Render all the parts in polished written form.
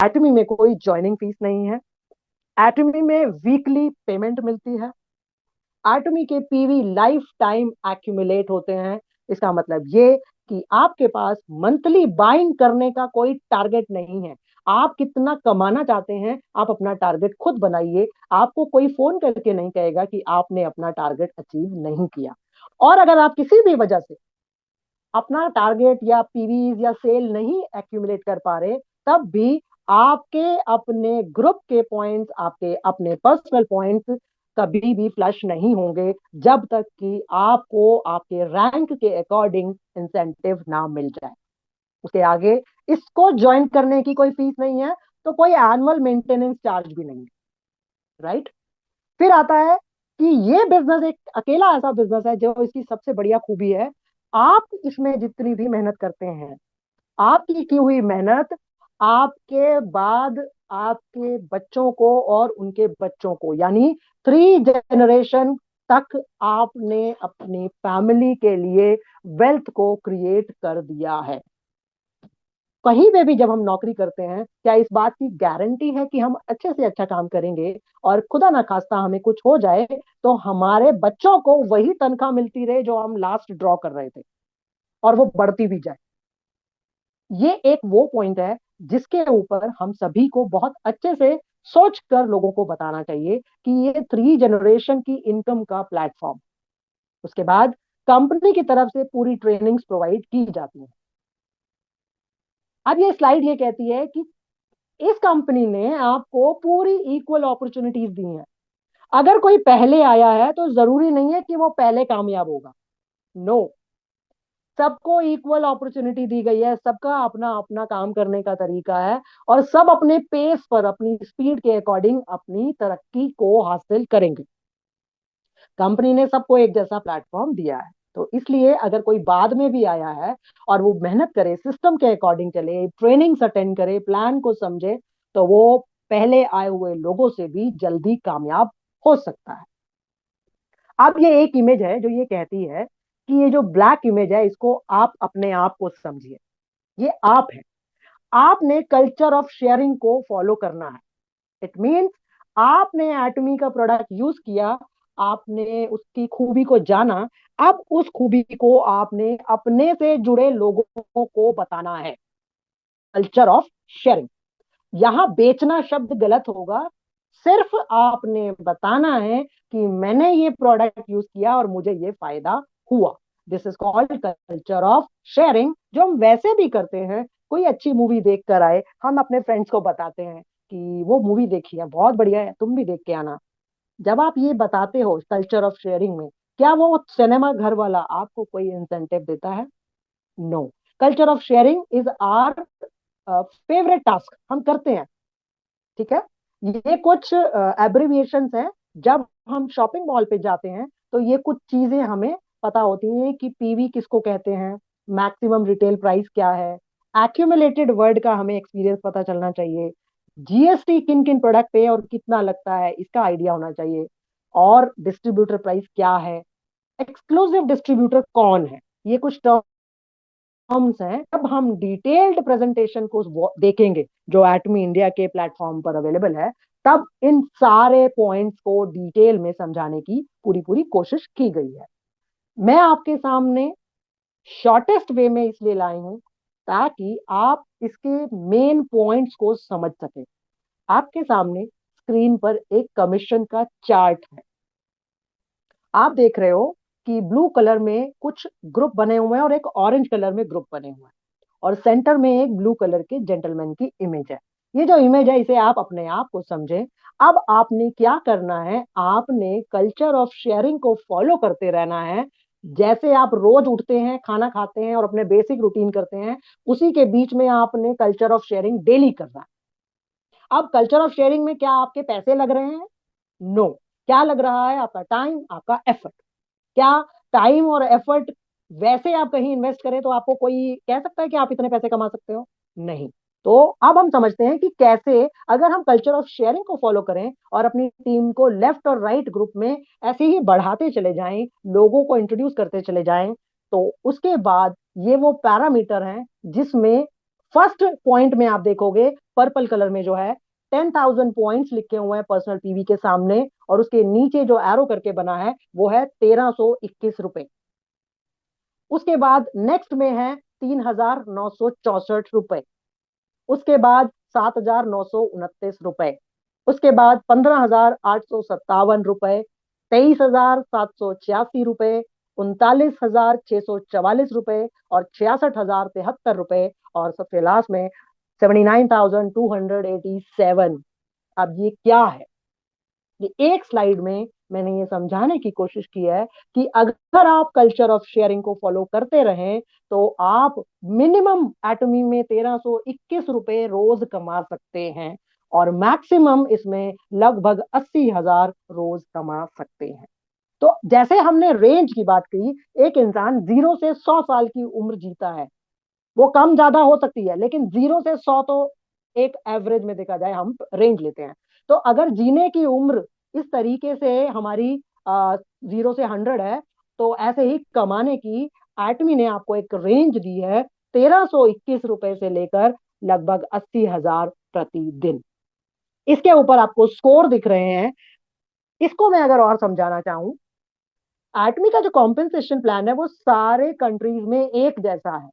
एटमी में कोई joining fees नहीं है। एटमी में वीकली पेमेंट मिलती है। एटमी के पीवी लाइफ टाइम एक्यूमुलेट होते हैं। इसका मतलब ये कि आपके पास मंथली बाइंग करने का कोई टारगेट नहीं है। आप कितना कमाना चाहते हैं, आप अपना टारगेट खुद बनाइए। आपको कोई फोन करके नहीं कहेगा कि आपने अपना टारगेट अचीव नहीं किया। और अगर आप किसी भी वजह से अपना टारगेट या पीवीज या सेल नहीं एक्यूमुलेट कर पा रहे, तब भी आपके अपने ग्रुप के पॉइंट्स, आपके अपने पर्सनल पॉइंट्स कभी भी फ्लश नहीं होंगे, जब तक कि आपको आपके रैंक के अकॉर्डिंग इंसेंटिव ना मिल जाए। उसके आगे इसको ज्वाइन करने की कोई फीस नहीं है, तो कोई एनुअल मेंटेनेंस चार्ज भी नहीं है। राइट। फिर आता है कि ये बिजनेस एक अकेला ऐसा बिजनेस है जो इसकी सबसे बढ़िया खूबी है। आप इसमें जितनी भी मेहनत करते हैं, आपकी की हुई मेहनत आपके बाद आपके बच्चों को और उनके बच्चों को, यानी 3 जनरेशन तक आपने अपनी फैमिली के लिए वेल्थ को क्रिएट कर दिया है। कहीं पे भी जब हम नौकरी करते हैं, क्या इस बात की गारंटी है कि हम अच्छे से अच्छा काम करेंगे और खुदा ना खास्ता हमें कुछ हो जाए तो हमारे बच्चों को वही तनख्वाह मिलती रहे जो हम लास्ट ड्रॉ कर रहे थे, और वो बढ़ती भी जाए? ये एक वो पॉइंट है जिसके ऊपर हम सभी को बहुत अच्छे से सोच कर लोगों को बताना चाहिए कि ये 3 जनरेशन की इनकम का प्लेटफॉर्म। उसके बाद कंपनी की तरफ से पूरी ट्रेनिंग्स प्रोवाइड की जाती है। अब ये स्लाइड ये कहती है कि इस कंपनी ने आपको पूरी इक्वल अपॉर्चुनिटीज दी हैं। अगर कोई पहले आया है तो जरूरी नहीं है कि वो पहले कामयाब होगा। नो, सबको इक्वल अपॉर्चुनिटी दी गई है, सबका अपना अपना काम करने का तरीका है, और सब अपने पेस पर अपनी स्पीड के अकॉर्डिंग अपनी तरक्की को हासिल करेंगे। कंपनी ने सबको एक जैसा प्लेटफॉर्म दिया है, तो इसलिए अगर कोई बाद में भी आया है और वो मेहनत करे, सिस्टम के अकॉर्डिंग चले, ट्रेनिंग्स अटेंड करे, प्लान को समझे, तो वो पहले आए हुए लोगों से भी जल्दी कामयाब हो सकता है। अब ये एक इमेज है जो ये कहती है कि ये जो ब्लैक इमेज है इसको आप अपने आप को समझिए। ये आप है। आपने कल्चर ऑफ शेयरिंग को फॉलो करना है। इट मीन्स आपने एटमी का प्रोडक्ट यूज किया, आपने उसकी खूबी को जाना, अब उस खूबी को आपने अपने से जुड़े लोगों को बताना है। Culture of sharing. यहां बेचना शब्द गलत होगा। सिर्फ आपने बताना है कि मैंने ये प्रोडक्ट यूज किया और मुझे ये फायदा हुआ। This is called culture of sharing, जो हम वैसे भी करते हैं। कोई अच्छी मूवी देख कर आए, हम अपने फ्रेंड्स को बताते हैं कि वो मूवी देखी है, बहुत बढ़िया है, तुम भी देख के आना। जब आप ये बताते हो कल्चर ऑफ शेयरिंग में, क्या वो सिनेमा घर वाला आपको कोई इंसेंटिव देता है? No. Culture of sharing is our favourite task, हम करते हैं। ठीक है। ये कुछ एब्रिविएशंस हैं। जब हम शॉपिंग मॉल पे जाते हैं तो ये कुछ चीजें हमें पता होती हैं कि पीवी किसको कहते हैं, मैक्सिमम रिटेल प्राइस क्या है, एक्यूमुलेटेड वर्ड का हमें एक्सपीरियंस पता चलना चाहिए, जीएसटी किन किन प्रोडक्ट पे और कितना लगता है इसका आइडिया होना चाहिए, और डिस्ट्रीब्यूटर प्राइस क्या है, एक्सक्लूसिव डिस्ट्रीब्यूटर कौन है। ये कुछ टर्म्स हैं। जब हम डिटेल्ड प्रेजेंटेशन को देखेंगे जो एटमी इंडिया के प्लेटफॉर्म पर अवेलेबल है, तब इन सारे पॉइंट्स को डिटेल में समझाने की पूरी पूरी कोशिश की गई है। मैं आपके सामने शॉर्टेस्ट वे में इसलिए लाई हूं ताकि आप इसके मेन पॉइंट्स को समझ सकें। आपके सामने स्क्रीन पर एक कमीशन का चार्ट है। आप देख रहे हो कि ब्लू कलर में कुछ ग्रुप बने हुए हैं और एक ऑरेंज कलर में ग्रुप बने हुए हैं, और सेंटर में एक ब्लू कलर के जेंटलमैन की इमेज है। ये जो इमेज है इसे आप अपने आप को समझें। अब आपने क्या करना है, आपने कल्चर ऑफ शेयरिंग को फॉलो करते रहना है। जैसे आप रोज उठते हैं, खाना खाते हैं और अपने बेसिक रूटीन करते हैं, उसी के बीच में आपने कल्चर ऑफ शेयरिंग डेली करना है। अब कल्चर ऑफ शेयरिंग में क्या आपके पैसे लग रहे हैं? नो। क्या लग रहा है? आपका टाइम, आपका एफर्ट। क्या टाइम और एफर्ट वैसे आप कहीं इन्वेस्ट करें तो आपको कोई कह सकता है कि आप इतने पैसे कमा सकते हो? नहीं। तो अब हम समझते हैं कि कैसे अगर हम कल्चर ऑफ शेयरिंग को फॉलो करें और अपनी टीम को लेफ्ट और राइट ग्रुप में ऐसे ही बढ़ाते चले जाएं, लोगों को इंट्रोड्यूस करते चले जाएं, तो उसके बाद ये वो पैरामीटर हैं जिसमें फर्स्ट पॉइंट में आप देखोगे पर्पल कलर में जो है 10,000 पॉइंट्स लिखे हुए हैं पर्सनल पीवी के सामने, और उसके नीचे जो एरो करके बना है वो है 1321 रुपए। उसके बाद नेक्स्ट में है 3,964 रुपए। उसके बाद 7,929 रुपए। उसके बाद 15,857 रुपए, 23,786 रुपए, 39,644 रुपए, और 66,073 रुपए, और सबसे लास्ट में 79,287। अब ये क्या है? ये एक स्लाइड में मैंने ये समझाने की कोशिश की है कि अगर आप कल्चर ऑफ शेयरिंग को फॉलो करते रहें तो आप मिनिमम एटमी में 1321 रुपए रोज कमा सकते हैं, और मैक्सिमम इसमें लगभग 80,000 रोज कमा सकते हैं। तो जैसे हमने रेंज की बात की, एक इंसान 0 से 100 साल की उम्र जीता है, वो कम ज्यादा हो सकती है, लेकिन 0 से 100 तो एक एवरेज में देखा जाए हम रेंज लेते हैं। तो अगर जीने की उम्र इस तरीके से हमारी 0 से 100 है, तो ऐसे ही कमाने की एटमी ने आपको एक रेंज दी है 1321 रुपए से लेकर लगभग 80,000 प्रतिदिन। इसके ऊपर आपको स्कोर दिख रहे हैं। इसको मैं अगर और समझाना चाहूं, एटमी का जो कॉम्पेंसेशन प्लान है वो सारे कंट्रीज में एक जैसा है।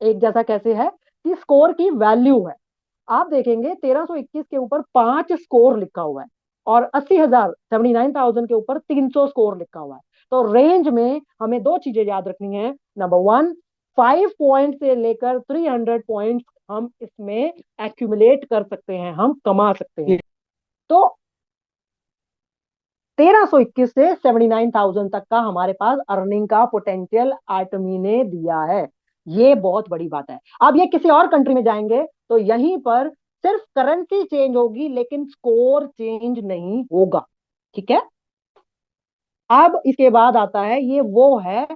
एक जैसा कैसे है कि स्कोर की वैल्यू है। आप देखेंगे 1321 के ऊपर 5 स्कोर लिखा हुआ है, और 80,000 79,000 के ऊपर 300 स्कोर लिखा हुआ है। तो रेंज में हमें दो चीजें याद रखनी है। नंबर वन, 5 पॉइंट से लेकर 300 पॉइंट हम इसमें एक्यूमुलेट कर सकते हैं, हम कमा सकते हैं। तो 1321 से 79,000 तक का हमारे पास अर्निंग का पोटेंशियल एटमी ने दिया है। ये बहुत बड़ी बात है। अब ये किसी और कंट्री में जाएंगे तो यहीं पर सिर्फ करेंसी चेंज होगी, लेकिन स्कोर चेंज नहीं होगा। ठीक है। अब इसके बाद आता है, ये वो है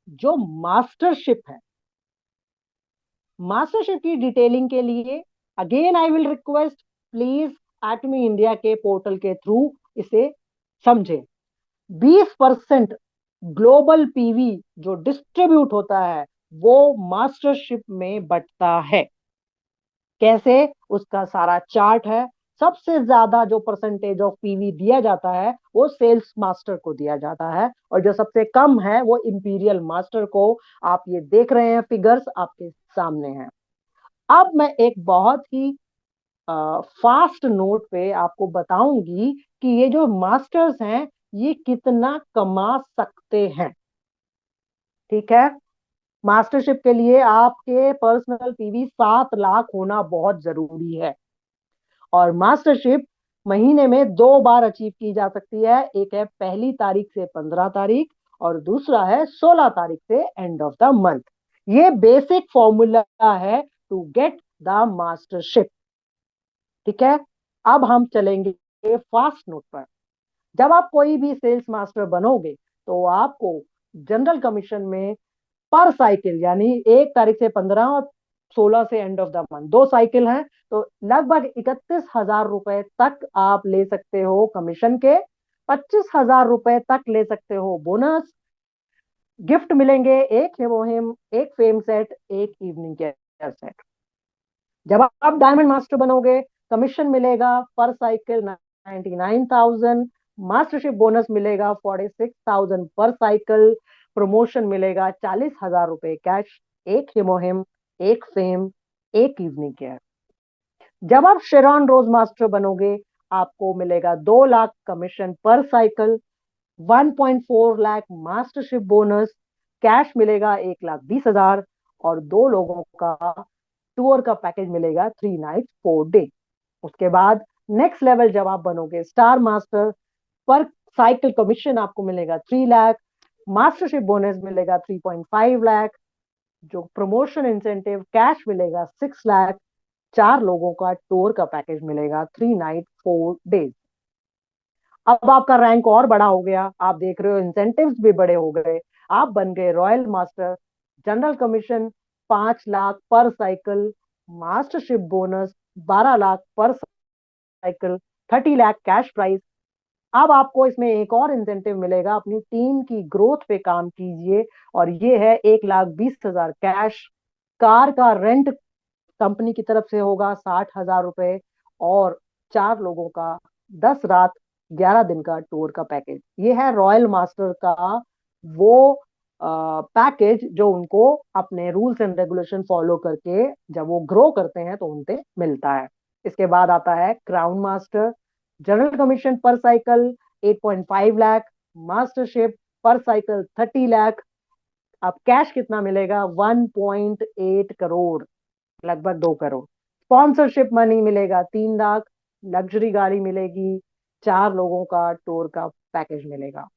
जो मास्टरशिप है। मास्टरशिप की डिटेलिंग के लिए again I will request, please एटमी इंडिया के पोर्टल के थ्रू इसे समझें। 20% ग्लोबल पीवी जो डिस्ट्रीब्यूट होता है वो मास्टरशिप में बटता है। कैसे? उसका सारा चार्ट है। सबसे ज्यादा जो परसेंटेज ऑफ पीवी दिया जाता है वो सेल्स मास्टर को दिया जाता है, और जो सबसे कम है वो इंपीरियल मास्टर को। आप ये देख रहे हैं, फिगर्स आपके सामने हैं। अब मैं एक बहुत ही फास्ट नोट पे आपको बताऊंगी कि ये जो मास्टर्स हैं ये कितना कमा सकते हैं। ठीक है। मास्टरशिप के लिए आपके पर्सनल पीवी 7 लाख होना बहुत जरूरी है, और मास्टरशिप महीने में 2 बार अचीव की जा सकती है। एक है 1 तारीख से 15 तारीख, और दूसरा है 16 तारीख से एंड ऑफ द मंथ। ये बेसिक फॉर्मूला है टू गेट द मास्टरशिप। ठीक है। अब हम चलेंगे फास्ट नोट पर। जब आप कोई भी सेल्स मास्टर बनोगे तो आपको जनरल कमीशन में पर साइकिल, यानी 1 तारीख से 15 और 16 से end of the month, 2 cycle हैं, तो लगभग 31,000 रुपए तक आप ले सकते हो कमीशन के। 25,000 रुपए तक ले सकते हो बोनस। गिफ्ट मिलेंगे एक हेमोहिम, एक फेम सेट, एक इवनिंग केयर सेट। जब आप डायमंड मास्टर बनोगे, कमीशन मिलेगा पर साइकिल 99,000, मास्टरशिप बोनस मिलेगा 46,000 पर साइकिल, प्रमोशन मिलेगा 40,000 रुपए कैश, एक हिमोहिम, एक फेम, एक इवनिंग केयर। जब आप शेरॉन रोज मास्टर बनोगे, आपको मिलेगा 2 lakh commission per cycle, 1.4 lakh mastership bonus, cash मिलेगा 1,20,000, और 2 लोगों का टूर का पैकेज मिलेगा 3 नाइट 4 डे। उसके बाद नेक्स्ट लेवल जब आप बनोगे स्टार मास्टर, पर साइकिल कमीशन आपको मिलेगा 3 लाख, मास्टरशिप बोनस मिलेगा 3.5 लाख, जो प्रमोशन इंसेंटिव कैश मिलेगा 6 लाख, 4 लोगों का टूर का पैकेज मिलेगा 3 नाइट 4 डेज। अब आपका रैंक और बड़ा हो गया, आप देख रहे हो इंसेंटिव्स भी बड़े हो गए। आप बन गए royal master. General commission 5 lakh per cycle, mastership bonus 12 lakh per cycle, 30 lakh cash price. अब आपको इसमें एक और इंसेंटिव मिलेगा, अपनी टीम की ग्रोथ पे काम कीजिए, और ये है 1,20,000 कैश, कार का रेंट कंपनी की तरफ से होगा 60,000 रुपए, और 4 लोगों का 10 रात 11 दिन का टूर का पैकेज। ये है रॉयल मास्टर का वो पैकेज जो उनको अपने रूल्स एंड रेगुलेशन फॉलो करके जब वो ग्रो करते हैं तो उनसे मिलता है। इसके बाद आता है crown master. General commission per cycle 8.5 lakh, mastership पर साइकिल 30 लाख। अब कैश कितना मिलेगा? 1.8 करोड़, लगभग 2 करोड़। स्पॉन्सरशिप मनी मिलेगा 3 लाख। लग्जरी गाड़ी मिलेगी। 4 लोगों का टूर का पैकेज मिलेगा।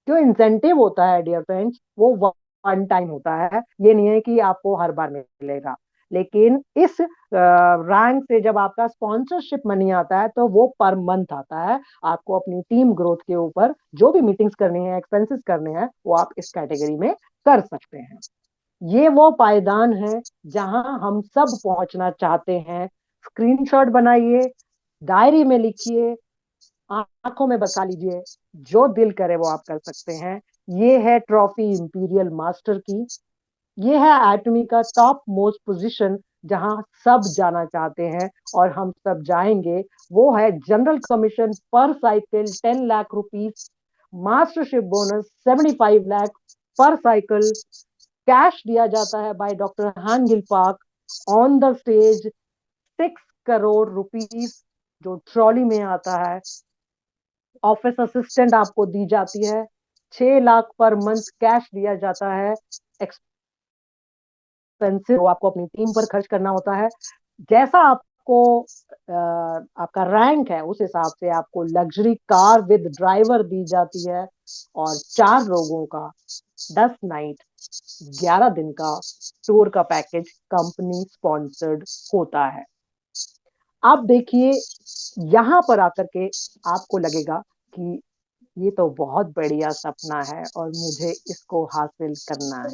जो इंसेंटिव होता है डियर फ्रेंड्स, वो वन टाइम होता है, ये नहीं है कि आपको हर बार मिलेगा। लेकिन इस रैंक से जब आपका स्पॉन्सरशिप मनी आता है तो वो पर मंथ आता है। आपको अपनी टीम ग्रोथ के ऊपर जो भी मीटिंग्स करनी है, एक्सपेंसेस करने हैं, वो आप इस कैटेगरी में कर सकते हैं। ये वो पायदान है जहां हम सब पहुंचना चाहते हैं। स्क्रीनशॉट बनाइए, डायरी में लिखिए, आंखों में बसा लीजिए, जो दिल करे वो आप कर सकते हैं। ये है ट्रॉफी इंपीरियल मास्टर की। ये है एटमी का टॉप मोस्ट पोजीशन जहां सब जाना चाहते हैं और हम सब जाएंगे। वो है general commission per cycle 10 lakh rupees, mastership bonus 75 lakh per cycle. Cash दिया जाता है by doctor Hangil Park on the stage 6 crore rupees जो ट्रॉली में आता है। ऑफिस असिस्टेंट आपको दी जाती है। 6 लाख पर मंथ कैश दिया जाता है। एक्सपेंसिव वो आपको अपनी टीम पर खर्च करना होता है। जैसा आपको आपका रैंक है उस हिसाब से आपको लग्जरी कार विद ड्राइवर दी जाती है, और 4 लोगों का 10 नाइट 11 दिन का टूर का पैकेज कंपनी स्पॉन्सर्ड होता है। आप देखिए, यहां पर आकर के आपको लगेगा कि ये तो बहुत बढ़िया सपना है और मुझे इसको हासिल करना है।